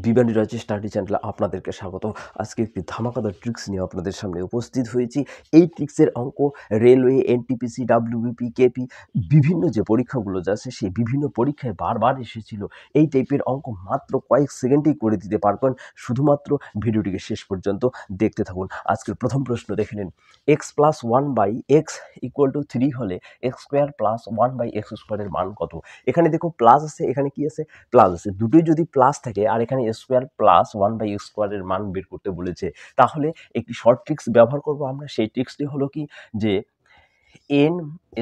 বিজ্ঞানী রাজ্যে স্টাডি চ্যানেলে আপনাদেরকে স্বাগত। আজকে একটি ধামাকাদার ট্রিক্স নিয়ে আপনাদের সামনে উপস্থিত হয়েছি। এই ট্রিক্সের অঙ্ক রেলওয়ে, এনটিপিসি, ডাব্লিউবিপি, কেপি বিভিন্ন যে পরীক্ষাগুলো আছে সেই বিভিন্ন পরীক্ষায় বারবার এসেছিল। এই টাইপের অঙ্ক মাত্র কয়েক সেকেন্ডেই করে দিতে পারবেন। শুধুমাত্র ভিডিওটিকে শেষ পর্যন্ত দেখতে থাকুন। আজকের প্রথম প্রশ্ন দেখে নিন। X plus one by x equal to 3 হলে x square plus one by x স্কোয়ারের মান কত? এখানে দেখো প্লাস আছে, এখানে কি আছে? প্লাস আছে। দুটোই যদি প্লাস থাকে আর এখানে square plus one by x স্কোয়ারের মান বের করতে বলেছে, তাহলে একটি শর্ট ট্রিক্স ব্যবহার করব আমরা। সেই ট্রিক্সটি হলো কি, যে এন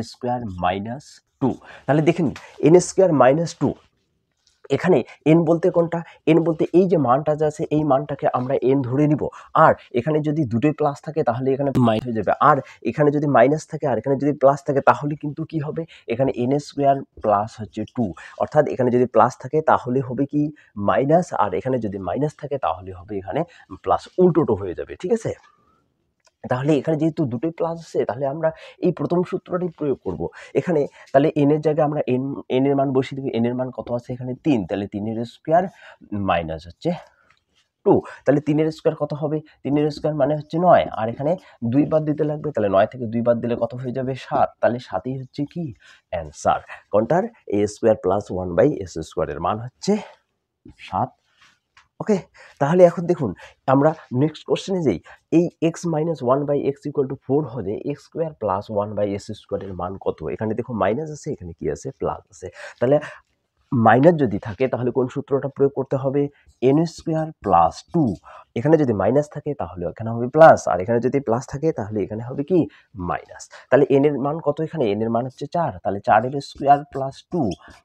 স্কোয়ার মাইনাস টু। তাহলে দেখেন, এন স্কোয়ার মাইনাস টু, এখানে এন বলতে কোনটা? এন বলতে এই যে মানটা যা আছে এই মানটাকে আমরা এন ধরে নিব। আর এখানে যদি দুটোই প্লাস থাকে তাহলে এখানে মাইনাস হয়ে যাবে। আর এখানে যদি মাইনাস থাকে আর এখানে যদি প্লাস থাকে তাহলে কিন্তু কি হবে? এখানে এন স্কোয়ার প্লাস হচ্ছে টু। অর্থাৎ এখানে যদি প্লাস থাকে তাহলে হবে কি মাইনাস, আর এখানে যদি মাইনাস থাকে তাহলে হবে এখানে প্লাস। উল্টোটো হয়ে যাবে, ঠিক আছে? তাহলে এখানে যেহেতু দুটোই প্লাস আছে, তাহলে আমরা এই প্রথম সূত্রটি প্রয়োগ করব এখানে। তাহলে এন এর জায়গায় আমরা এন এর মান বসিয়ে দেবো। এন এর মান কত আছে এখানে? 3। তাহলে 3 এর স্কোয়ার মাইনাস হচ্ছে 2। তাহলে 3 এর স্কোয়ার কত হবে? 3 এর স্কোয়ার মানে হচ্ছে 9। আর এখানে 2 বাদ দিতে লাগবে। তাহলে 9 থেকে 2 বাদ দিলে কত হয়ে যাবে? 7। তাহলে 7ই হচ্ছে কি অ্যান্সার। কোনটার? A square plus one by S স্কোয়ারের মান হচ্ছে 7। ওকে, তাহলে এখন দেখুন আমরা নেক্সট কোশ্চেনে যাই। এই x minus one by x equal to 4 হলে x square plus one by S স্কোয়ারের মান কত? এখানে দেখো মাইনাস আছে, এখানে কি আছে? প্লাস আছে। তাহলে মাইনাস যদি থাকে তাহলে কোন সূত্রটা প্রয়োগ করতে হবে? N square plus two. এখানে যদি মাইনাস থাকে তাহলে এখানে হবে প্লাস, আর এখানে যদি প্লাস থাকে তাহলে এখানে হবে কি মাইনাস। তাহলে এন এর মান কত? এখানে এন এর মান হচ্ছে 4। তাহলে 4 এর স্কোয়ার প্লাস টু,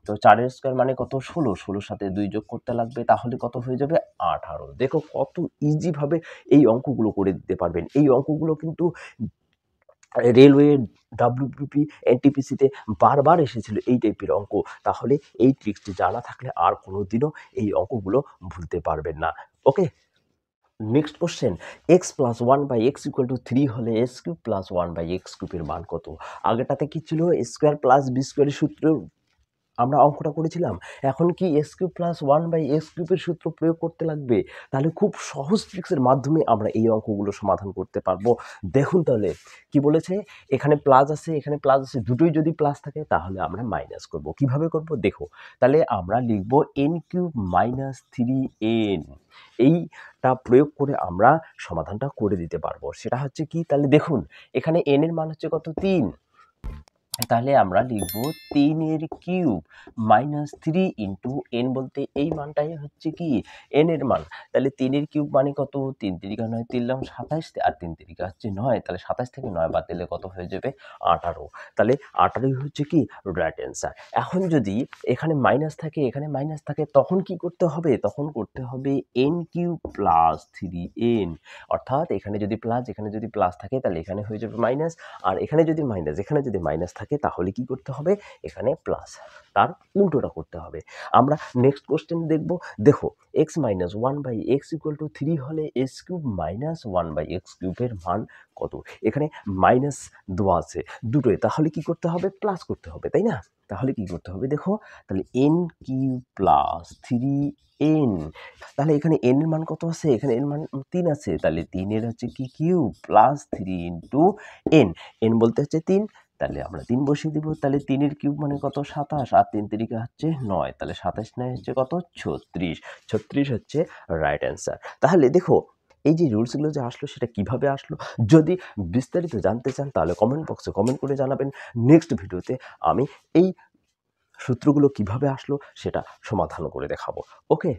তো 4 এর স্কোয়ার মানে কত? 16। 16 সাথে 2 যোগ করতে লাগবে, তাহলে কত হয়ে যাবে? 18। দেখো কত ইজি ভাবে এই অঙ্কগুলো করে দিতে পারবেন। এই অঙ্কগুলো কিন্তু রেলওয়ে, ডাব্লিউবিপি, এনটিপিসিতে বারবার এসেছিল এই টাইপের অঙ্ক। তাহলে এই ট্রিক্সটি জানা থাকলে আর কোনোদিনও এই অঙ্কগুলো ভুলতে পারবেন না। Okay, next question. X plus one by x equal to 3 হলে x cube plus one by x কিউবের মান কত? আগেটাতে কি ছিল? স্কোয়ার প্লাস বি স্কোয়ারের সূত্র আমরা অঙ্কটা করেছিলাম। এখন কি x cube plus one by x কিউবের সূত্র প্রয়োগ করতে লাগবে। তাহলে খুব সহজ ট্রিক্সের মাধ্যমে আমরা এই অঙ্কগুলো সমাধান করতে পারবো। দেখুন তাহলে কি বলেছে, এখানে প্লাস আছে, এখানে প্লাস আছে, দুটোই যদি প্লাস থাকে তাহলে আমরা মাইনাস করব। কিভাবে করব দেখো। তাহলে আমরা লিখব এন কিউব মাইনাস 3n। এইটা প্রয়োগ করে আমরা সমাধানটা করে দিতে পারবো। সেটা হচ্ছে কি, তাহলে দেখুন এখানে n এর মান হচ্ছে কত? 3। তাহলে আমরা লিখব 3 এর কিউব মাইনাস 3 ইন্টু এন, বলতে এই মানটাই হচ্ছে কি এন এর মান। তাহলে 3 এর কিউব মানে কত? 3 তিরিকা 9, 3 লাম 27, আর 3 তিরিকা হচ্ছে 9। তাহলে 27 থেকে 9 বাদ দিলে কত হয়ে যাবে? 18। তাহলে 18ই হচ্ছে কি রাইট অ্যান্সার। এখন যদি এখানে মাইনাস থাকে, এখানে মাইনাস থাকে, তখন কি করতে হবে? তখন করতে হবে এন কিউব প্লাস 3n। অর্থাৎ এখানে যদি প্লাস, এখানে যদি প্লাস থাকে তাহলে এখানে হয়ে যাবে মাইনাস, আর এখানে যদি মাইনাস, এখানে যদি মাইনাস থাকে তাহলে কি করতে হবে? এখানে প্লাস। তার উল্টোটা করতে হবে। আমরা নেক্সট কোশ্চেন দেখব। দেখো x minus one by x equal to 3 হলে x cube minus one by x কিউবের মান কত? এখানে মাইনাস দেওয়া আছে দুটোই, তাহলে কি করতে হবে? প্লাস করতে হবে, তাই না? তাহলে কি করতে হবে দেখো, তাহলে এন কিউব প্লাস 3n। তাহলে এখানে n এর মান কত আছে? এখানে n মান 3 আছে। তাহলে 3 এর হচ্ছে কি cube plus 3 into n। n বলতে হচ্ছে 3, তাহলে আমরা 3 বসিয়ে দিব। তাহলে 3 এর কিউব মানে কত? 27, আর 3 তিরিকা হচ্ছে 9। তাহলে 27 9 হচ্ছে কত? 36। 36 হচ্ছে রাইট অ্যান্সার। তাহলে দেখো এই যে রুলসগুলো যে আসলো সেটা কিভাবে আসলো, যদি বিস্তারিত জানতে চান তাহলে কমেন্ট বক্সে কমেন্ট করে জানাবেন। নেক্সট ভিডিওতে আমি এই সূত্রগুলো কিভাবে আসলো সেটা সমাধান করে দেখাবো। ওকে,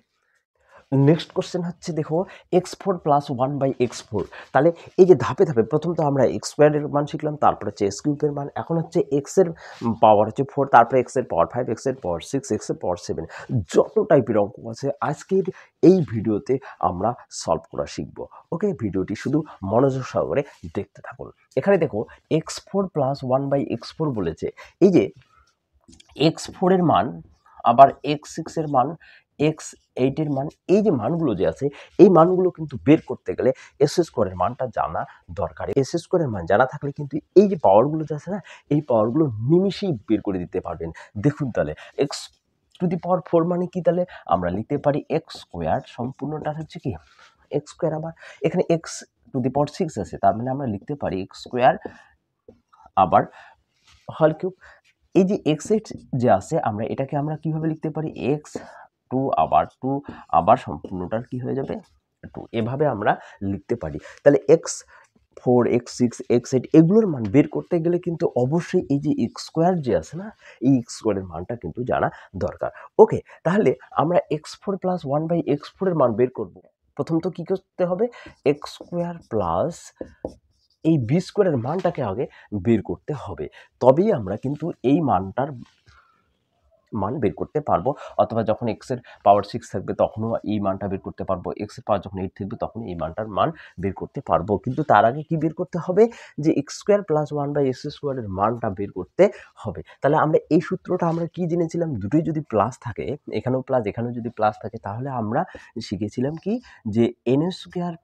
নেক্সট কোশ্চেন হচ্ছে দেখো x four plus one by x four. তাহলে এই যে ধাপে ধাপে প্রথম তো আমরা এক্স স্কোয়ারের মান শিখলাম, তারপর হচ্ছে এক্স কিউবের মান, এখন হচ্ছে এক্সের পাওয়ার হচ্ছে 4, তারপরে এক্সের পাওয়ার 5, এক্সের পাওয়ার 6, এক্সের পাওয়ার 7, যত টাইপের অঙ্ক আছে আজকের এই ভিডিওতে আমরা সলভ করা শিখবো। ওকে, ভিডিওটি শুধু মনোযোগ সহকারে দেখতে থাকুন। এখানে দেখো x four plus one by x four বলেছে। এই যে এক্স ফোরের মান, আবার এক্স সিক্সের মান, এক্স এইটের মান, এই যে মানগুলো যে আছে এই মানগুলো কিন্তু বের করতে গেলে এস স্কোয়ারের মানটা জানা দরকার। এস স্কোয়ারের মান জানা থাকলে কিন্তু এই যে পাওয়ারগুলো যে আছে না, এই পাওয়ারগুলো নিমিশেই বের করে দিতে পারবেন। দেখুন তাহলে এক্স টু দি পাওয়ার 4 মানে কি? তাহলে আমরা লিখতে পারি এক্স স্কোয়ার, সম্পূর্ণটা হচ্ছে কি এক্স স্কোয়ার, আবার এখানে এক্স টু দি পাওয়ার 6 আছে, তার মানে আমরা লিখতে পারি এক্স স্কোয়ার আবার হোল কিউব। এই যে এক্স এর যে আছে আমরা এটাকে আমরা কিভাবে লিখতে পারি? এক্স টু আবার সম্পূর্ণটার কি হয়ে যাবে? 2, এভাবে আমরা লিখতে পারি। তাহলে x4 x6 x8 এগুলোর মান বের করতে গেলে কিন্তু অবশ্যই এই যে এক্স স্কোয়ার যে আছে না, এই এক্স স্কোয়ারের মানটা কিন্তু জানা দরকার। ওকে, তাহলে আমরা x4 প্লাস 1/x4 এর মান বের করব। প্রথম তো কি করতে হবে? এক্স স্কোয়ার প্লাস এই বি স্কোয়ারের মানটাকে আগে বের করতে হবে, তবেই আমরা কিন্তু এই মানটার মান বের করতে পারবো, অথবা যখন এক্স এর পাওয়ার 6 থাকবে তখনও এই মানটা বের করতে পারবো, এক্স এর পাওয়ার যখন 8 থাকবে তখন এই মানটার মান বের করতে পারবো। কিন্তু তার আগে কি বের করতে হবে? যে এক্স স্কোয়ার প্লাস 1/x স্কোয়ারের মানটা বের করতে হবে। তাহলে আমরা এই সূত্রটা আমরা কি জেনেছিলাম? দুটোই যদি প্লাস থাকে, এখানেও প্লাস এখানেও যদি প্লাস থাকে, তাহলে আমরা শিখেছিলাম কি যে এন স্কোয়ার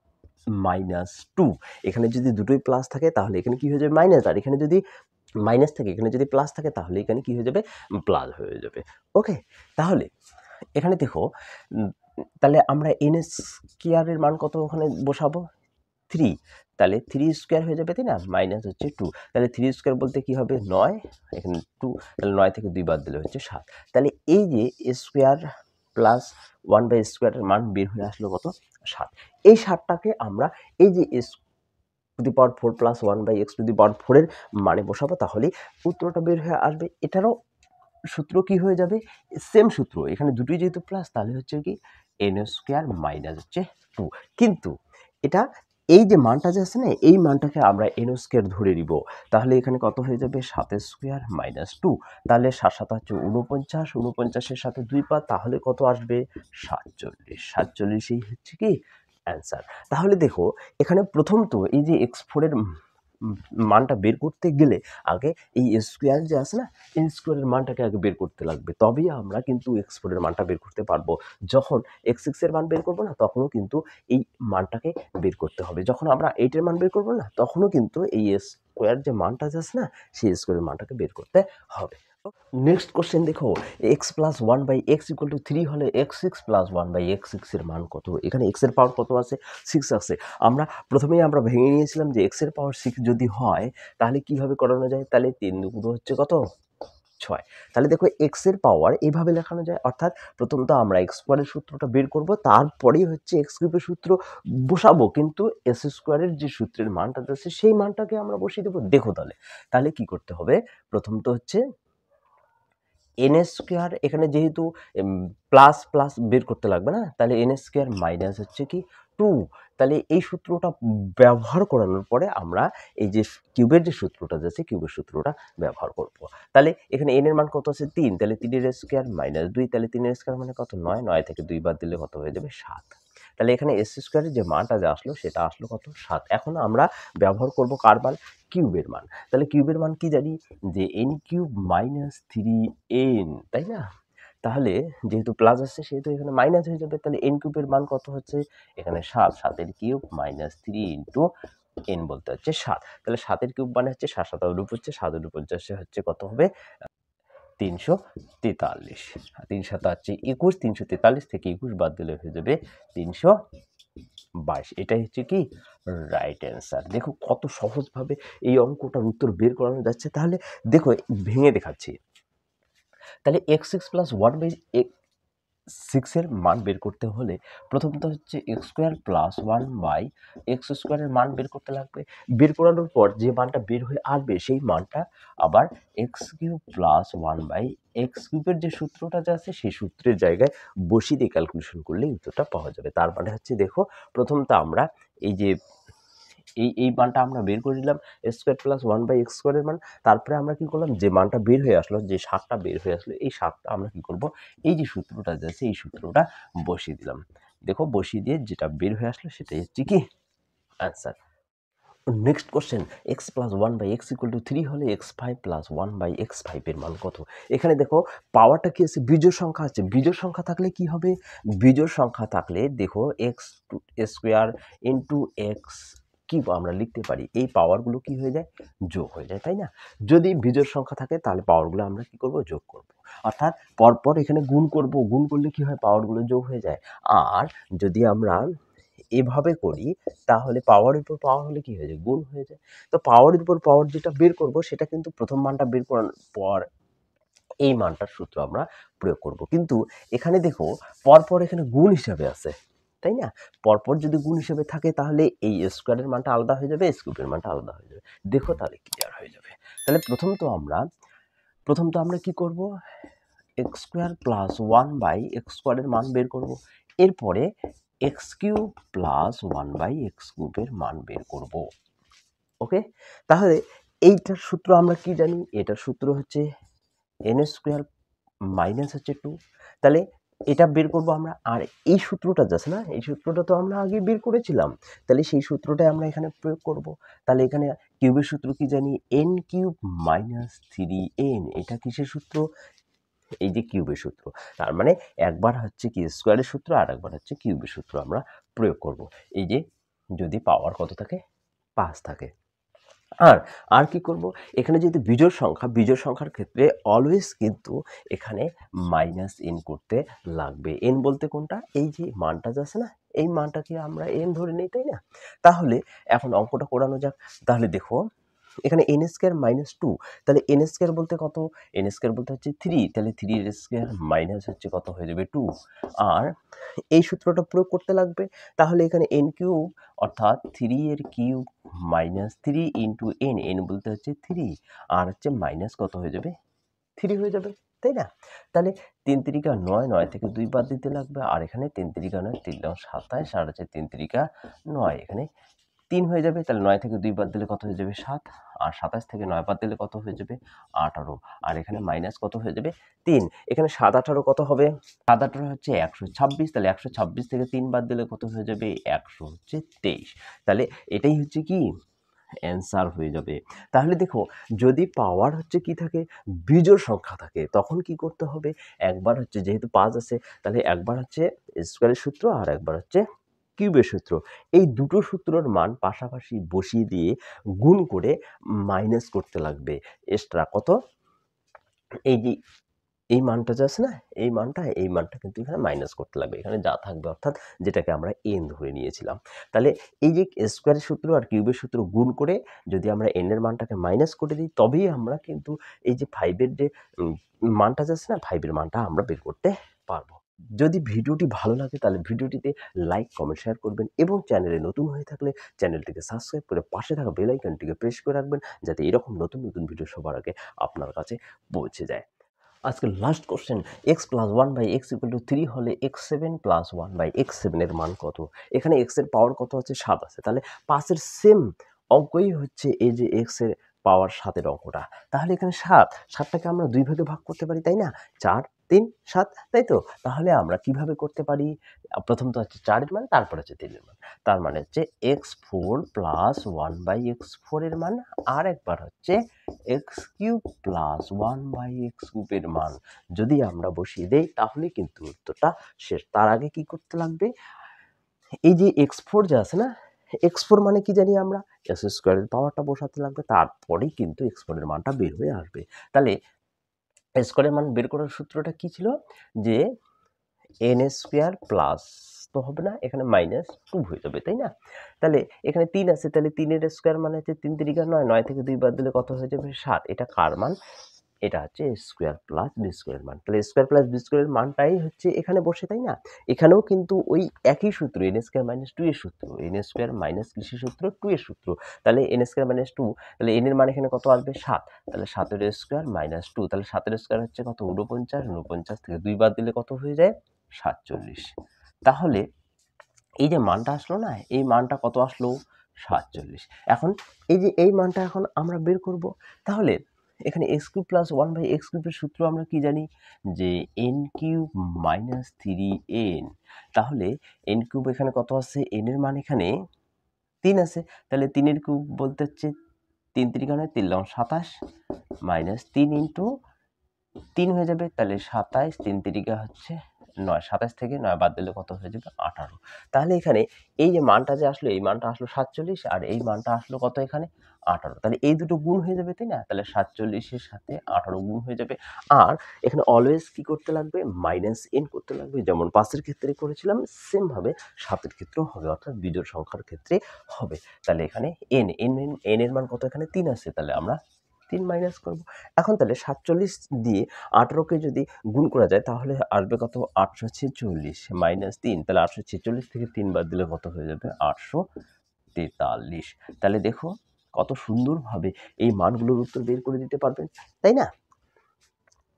মাইনাস 2, এখানে যদি দুটোই প্লাস থাকে তাহলে এখানে কি হয়ে যাবে? মাইনাস। আর এখানে যদি মাইনাস থাকে, এখানে যদি প্লাস থাকে, তাহলে এখানে কি হয়ে যাবে? প্লাস হয়ে যাবে। ওকে, তাহলে এখানে দেখো তাহলে আমরা এন স্কোয়ারের মান কত ওখানে বসাবো? 3, তাহলে 3 স্কোয়ার হয়ে যাবে, তাই না? মাইনাস হচ্ছে 2, তাহলে 3 স্কোয়ার বলতে কি হবে? 9, এখানে 2, তাহলে 9 থেকে 2 বাদ দিলে হচ্ছে 7। তাহলে এই যে স্কোয়ার প্লাস 1/স্কোয়ারের মান বের হয়ে আসলো কত? 7। এই 7টাকে আমরা এই যে to the power 4 plus 1/x to the power 4 এর মানে বসাবো, তাহলেই উত্তরটা বের হয়ে আসবে। এটারও সূত্র কি হয়ে যাবে? সেম সূত্র, এখানে দুটোই যেহেতু প্লাস, তাহলে হচ্ছে কি এন স্কোয়ার মাইনাস হচ্ছে 2। কিন্তু এটা এই যে মানটা যে আছে না, এই মানটাকে আমরা এন স্কোয়ার ধরে নিব, তাহলে এখানে কত হয়ে যাবে? 7 স্কোয়ার মাইনাস 2, তাহলে 7 7 হচ্ছে 49, 49-এর সাথে 2 পা, তাহলে কত আসবে? 47, 47 হচ্ছে কি অ্যান্সার। তাহলে দেখো এখানে প্রথম তো এই যে x4 এর মানটা বের করতে গেলে আগে এই স্কোয়ার যে আছে না, এই স্কোয়ারের মানটাকে আগে বের করতে লাগবে, তবেই আমরা কিন্তু x4 এর মানটা বের করতে পারবো। যখন x6 এর মান বের করবো না, তখনও কিন্তু এই মানটাকে বের করতে হবে। যখন আমরা 8 এর মান বের করবো না, তখনও কিন্তু এই স্কোয়ার যে মানটা আছে না, সেই স্কোয়ারের মানটাকে বের করতে হবে। নেক্সট কোশ্চেন দেখো, x plus 1/x equal to 3 হলে x6 প্লাস 1/x6 এর মান কত? এখানে x এর পাওয়ার কত আছে? 6 আছে। আমরা প্রথমেই আমরা ভেঙে নিয়েছিলাম যে x এর পাওয়ার 6 যদি হয় তাহলে কিভাবে করানো যায়? তাহলে 3 দুগুণ হচ্ছে কত? 6। তাহলে দেখো x এর পাওয়ার এইভাবে লেখানো যায়, অর্থাৎ প্রথম তো আমরা x স্কোয়ারের সূত্রটা বের করব, তারপরেই হচ্ছে x কিউবের সূত্র বসাবো, কিন্তু s স্কোয়ারের যে সূত্রের মানটা আছে সেই মানটাকে আমরা বসিয়ে দেবো। দেখো তাহলে কি করতে হবে? প্রথম তো হচ্ছে এন স্কোয়ার, এখানে যেহেতু প্লাস প্লাস বের করতে লাগবে না, তাহলে এন স্কোয়ার মাইনাস হচ্ছে কি 2, তাহলে এই সূত্রটা ব্যবহার করানোর পরে আমরা এই যে কিউবের যে সূত্রটা আছে কিউবের সূত্রটা ব্যবহার করব। তাহলে এখানে এন এর মান কত আছে? 3, তাহলে 3 এর স্কোয়ার মাইনাস 2, তাহলে 3 এর স্কোয়ার মানে কত? 9, 9 থেকে 2 বাদ দিলে কত হয়ে যাবে? 7। তাহলে এখানে এস স্কোয়ারের যে মানটা যে আসলো সেটা আসলো কত? 7। এখন আমরা ব্যবহার করব কার মান? কিউবের মান। তাহলে কিউবের মান কি জানি? যে এন কিউব মাইনাস 3n, তাই না? তাহলে যেহেতু প্লাস আসছে সেহেতু এখানে মাইনাস হয়ে যাবে, তাহলে এন কিউবের মান কত হচ্ছে? এখানে 7, 7 এর কিউব মাইনাস 3 ইন্টু n বলতে হচ্ছে 7। তাহলে 7 এর কিউব মানে হচ্ছে 7 7 রূপ হচ্ছে 7 49 হচ্ছে কত হবে? 343। 3 7 হচ্ছে 21, 343 থেকে 21 বাদ দিলে হয়ে যাবে 322। এটাই হচ্ছে কি রাইট অ্যান্সার। দেখো কত সহজভাবে এই অঙ্কটার উত্তর বের করানো যাচ্ছে। তাহলে দেখো ভেঙে দেখাচ্ছি। তাহলে x6 প্লাস 1/6 এর মান বের করতে হলে প্রথমত হচ্ছে x স্কোয়ার প্লাস 1/x স্কোয়ারের মান বের করতে লাগবে। বের করানোর পর যে মানটা বের হয়ে আসবে সেই মানটা আবার x কিউব প্লাস 1/x কিউবের যে সূত্রটা যে আছে সেই সূত্রের জায়গায় বসিয়ে দিয়ে ক্যালকুলেশন করলে উত্তরটা পাওয়া যাবে। তার মানে হচ্ছে দেখো প্রথমত আমরা এই যে এই মানটা আমরা বের করে নিলাম স্কোয়ার প্লাস 1/x স্কোয়ারের মান। তারপরে আমরা কি করলাম? যে মানটা বের হয়ে আসলো, যে 7টা বের হয়ে আসলো, এই 7টা আমরা কি করব? এই যে সূত্রটা যে আছে এই সূত্রটা বসিয়ে দিলাম। দেখো বসিয়ে দিয়ে যেটা বের হয়ে আসলো সেটাই হচ্ছে কি answer. Next question, x plus 1/x equal to 3 হলে x5 প্লাস 1/x5 এর মান কত? এখানে দেখো পাওয়ারটা কি আছে? বিজোড় সংখ্যা আছে। বিজোড় সংখ্যা থাকলে কি হবে? বিজোড় সংখ্যা থাকলে দেখো x স্কোয়ার ইন্টু x কি আমরা লিখতে পারি, এই পাওয়ারগুলো কি হয়ে যায়? যোগ হয়ে যায়, তাই না? যদি বিজোড় সংখ্যা থাকে তাহলে পাওয়ারগুলো আমরা কি করব? যোগ করব। অর্থাৎ পরপর এখানে গুণ করব, গুণ করলে কি হয় পাওয়ারগুলো যোগ হয়ে যায়। আর যদি আমরা এভাবে করি তাহলে পাওয়ারের উপর পাওয়ার হলে কি হয়ে যায় গুণ হয়ে যায়। তো পাওয়ারের উপর পাওয়ার যেটা বের করব সেটা কিন্তু প্রথম মানটা বের করার পর এই মানটার সূত্র আমরা প্রয়োগ করব। কিন্তু এখানে দেখো পরপর এখানে গুণ হিসাবে আছে, তাই না? পরপর যদি গুণ হিসেবে থাকে তাহলে এই স্কোয়ারের মানটা আলাদা হয়ে যাবে, স্কিউবের মানটা আলাদা হয়ে যাবে। দেখো তাহলে ক্লিয়ার হয়ে যাবে। তাহলে প্রথম তো আমরা কি করব, এক্স স্কোয়ার প্লাস 1/x² মান বের করব। এরপরে x³ প্লাস 1/x³ মান বের করব। ওকে, তাহলে এইটার সূত্র আমরা কি জানি? এটার সূত্র হচ্ছে n² মাইনাস হচ্ছে 2। তাহলে এটা বের করব আমরা। আর এই সূত্রটা যাচ্ছে না, এই সূত্রটা তো আমরা আগে বের করেছিলাম, তাহলে সেই সূত্রটাই আমরা এখানে প্রয়োগ করব। তাহলে এখানে কিউবের সূত্র কি জানি, n³ মাইনাস 3n। এটা কিসের সূত্র? এই যে কিউবের সূত্র। তার মানে একবার হচ্ছে কি স্কোয়ারের সূত্র আর একবার হচ্ছে কিউবের সূত্র আমরা প্রয়োগ করব। এই যে যদি পাওয়ার কত থাকে, 5 থাকে। আর কি করব, এখানে যেহেতু বিজোড় সংখ্যার ক্ষেত্রে অলওয়েজ কিন্তু এখানে মাইনাস এন করতে লাগবে। এন বলতে কোনটা, এই যে মানটা যাচ্ছে না, এই মানটাকে আমরা এন ধরে নিই, তাই না? তাহলে এখন অঙ্কটা করানো যাক। তাহলে দেখো এখানে n² মাইনাস 2, তাহলে n² বলতে কত, n² বলতে হচ্ছে 3, তাহলে 3 এর স্কোয়ার মাইনাস হচ্ছে কত হয়ে যাবে 2। আর এই সূত্রটা প্রয়োগ করতে লাগবে। তাহলে এখানে n³ অর্থাৎ 3 এর cube minus 3 into N, N বলতে হচ্ছে 3, আর হচ্ছে মাইনাস কত হয়ে যাবে 3 হয়ে যাবে, তাই না? তাহলে 3 3 9, 9 থেকে 2 বাদ দিতে লাগবে। আর এখানে 3 3 9, 3 27, আর হচ্ছে 3 3 9, এখানে 3 হয়ে যাবে। তাহলে 9 থেকে 2 বাদ দিলে কত হয়ে যাবে 7, আর 27 থেকে 9 বাদ দিলে কত হয়ে যাবে 18, আর এখানে মাইনাস কত হয়ে যাবে 3। এখানে 7 18 কত হবে, 7 18 হচ্ছে 126, তাহলে 126 থেকে 3 বাদ দিলে কত হয়ে যাবে 123। তাহলে এটাই হচ্ছে কি অ্যান্সার হয়ে যাবে। তাহলে দেখো যদি পাওয়ার হচ্ছে কি থাকে, বিজোড় সংখ্যা থাকে, তখন কি করতে হবে, একবার হচ্ছে যেহেতু 5 আছে তাহলে একবার হচ্ছে স্কোয়ারের সূত্র আর একবার হচ্ছে কিউবের সূত্র, এই দুটো সূত্রের মান পাশাপাশি বসিয়ে দিয়ে গুণ করে মাইনাস করতে লাগবে এক্সট্রা কত, এই যে এই মানটা যাচ্ছে না, এই মানটা কিন্তু এখানে মাইনাস করতে লাগবে, এখানে যা থাকবে অর্থাৎ যেটাকে আমরা এন ধরে নিয়েছিলাম। তাহলে এই যে স্কোয়ারের সূত্র আর কিউবের সূত্র গুণ করে যদি আমরা এন এর মানটাকে মাইনাস করে দিই, তবেই আমরা কিন্তু এই যে 5-এর যে মানটা যাচ্ছে না, 5-এর মানটা আমরা বের করতে পারবো। যদি ভিডিওটি ভালো লাগে তাহলে ভিডিওটিতে লাইক কমেন্ট শেয়ার করবেন, এবং চ্যানেলে নতুন হয়ে থাকলে চ্যানেলটিকে সাবস্ক্রাইব করে পাশে থাকা বেল আইকনটিকে প্রেস করে রাখবেন, যাতে এরকম নতুন নতুন ভিডিও সবার আগে আপনার কাছে পৌঁছে যায়। আজকের last question, x plus 1/x equal to 3 হলে x7 প্লাস 1/x7 এর মান কত? এখানে x এর পাওয়ার কত আছে, 7 আছে। তাহলে 5 এর সেম অঙ্কই হচ্ছে এই যে x এর পাওয়ার 7 এর অঙ্কটা। তাহলে এখানে 7টাকে আমরা 2 ভাগে ভাগ করতে পারি, তাই না? 4 3 7, তাই তো? তাহলে আমরা কিভাবে করতে পারি, প্রথম তো হচ্ছে 4 এর মান, তারপর হচ্ছে 3 এর মান। তার মানে হচ্ছে x4 প্লাস 1/x4 এর মান, আর একবার হচ্ছে x³ প্লাস 1/x³ এর মান যদি আমরা বসিয়ে দেই তাহলে কিন্তু উত্তরটা শেষ। তার আগে কি করতে লাগবে, এই যে x4 যে আছে না, x4 মানে কি জানি আমরা, s² এর পাওয়ারটা বসাতে লাগবে, তারপরেই কিন্তু x4 এর মানটা বের হয়ে আসবে। তাহলে স্কোয়ারের মান বের করার সূত্রটা কি ছিল, যে n² প্লাস তো হবে না, এখানে মাইনাস 2 হয়ে যাবে, তাই না? তাহলে এখানে 3 আছে, তাহলে 3 এর স্কোয়ার মানে হচ্ছে 3 3 9, 9 থেকে 2 বাদ দিলে কত হয়ে যাবে 7। এটা কার মান, এটা হচ্ছে স্কোয়ার প্লাস বি স্কোয়ারের মান। তাহলে স্কোয়ার প্লাস বি স্কোয়ারের মানটাই হচ্ছে এখানে বসে, তাই না? এখানেও কিন্তু ওই একই সূত্র, n² মাইনাস 2 এর সূত্র, n² মাইনাস কিসের সূত্র, 2 এর সূত্র। তাহলে n² মাইনাস 2, তাহলে n এর মান এখানে কত আসবে 7, তাহলে 7 এর স্কোয়ার মাইনাস 2, তাহলে 7 এর স্কোয়ার হচ্ছে কত 49, 49 থেকে 2 বাদ দিলে কত হয়ে যায় 47। তাহলে এই যে মানটা আসলো না, এই মানটা কত আসলো 47। এখন এই যে এই মানটা এখন আমরা বের করব। তাহলে এখানে x³ প্লাস 1/x³ এর সূত্র আমরা কি জানি, যে n³ মাইনাস 3n। তাহলে n³ এখানে কত আছে, n এর মান এখানে 3 আছে, তাহলে 3 এর কিউব বলতে হচ্ছে 3 3 9, 3 27 মাইনাস 3 ইন্টু 3 হয়ে যাবে, তাহলে 27, 3 3 হচ্ছে 9, 27 থেকে 9 বাদ দিলে কত হয়ে যাবে? 18। তাহলে এখানে এই যে মানটা যে আসলো, এই মানটা আসলো 47 আর এই মানটা আসলো কত এখানে? 18। তাহলে এই দুটো গুণ হয়ে যাবে, তাই না? তাহলে 47 এর সাথে 18 গুণ হয়ে যাবে। আর এখানে অলওয়েজ কি করতে লাগবে? -n করতে লাগবে। যেমন 5 এর ক্ষেত্রে করেছিলাম সেম ভাবে 7 এর ক্ষেত্রেও হবে, অর্থাৎ বিজোড় সংখ্যার ক্ষেত্রে হবে। তাহলে এখানে n এর মান কত? এখানে 3 আছে, তাহলে আমরা 3 মাইনাস করব। এখন তাহলে 47 দিয়ে 18 কে যদি গুণ করা যায় তাহলে আসবে কত? 846 মাইনাস 3, তাহলে 846 থেকে 3 বাদ দিলে কত হয়ে যাবে? 843। তাহলে দেখো কত সুন্দরভাবে এই মানগুলোর উত্তর বের করে দিতে পারবেন, তাই না?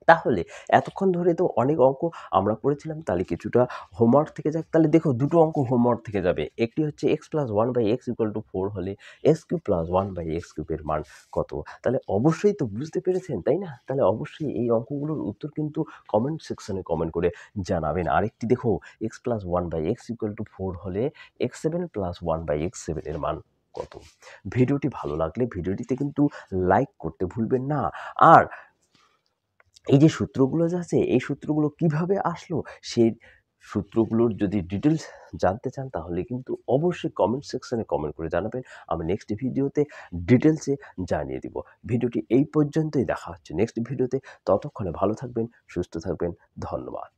তাহলে এতক্ষণ ধরে তো অনেক অঙ্ক আমরা করেছিলাম, তাহলে কিছুটা হোমওয়ার্ক থেকে যাক। তাহলে দেখো দুটো অঙ্ক হোমওয়ার্ক থেকে যাবে। একটি হচ্ছে x + 1/x = 4 হলে x³ + 1/x³ এর মান কত? তাহলে অবশ্যই তো বুঝতে পেরেছেন, তাই না? তাহলে অবশ্যই এই অঙ্কগুলোর উত্তর কিন্তু কমেন্ট সেকশনে কমেন্ট করে জানাবেন। আরেকটি দেখো x + 1/x = 4 হলে x7 + 1/x7 এর মান কত? ভিডিওটি ভালো লাগলে ভিডিওটিতে কিন্তু লাইক করতে ভুলবেন না। আর এই যে সূত্রগুলো যে আছে, এই সূত্রগুলো কিভাবে আসলো, সেই সূত্রগুলোর যদি ডিটেলস জানতে চান তাহলে কিন্তু অবশ্যই কমেন্ট সেকশনে কমেন্ট করে জানাবেন। আমি নেক্সট ভিডিওতে ডিটেলসে জানিয়ে দিব। ভিডিওটি এই পর্যন্তই, দেখা হচ্ছে নেক্সট ভিডিওতে। ততক্ষণে ভালো থাকবেন, সুস্থ থাকবেন। ধন্যবাদ।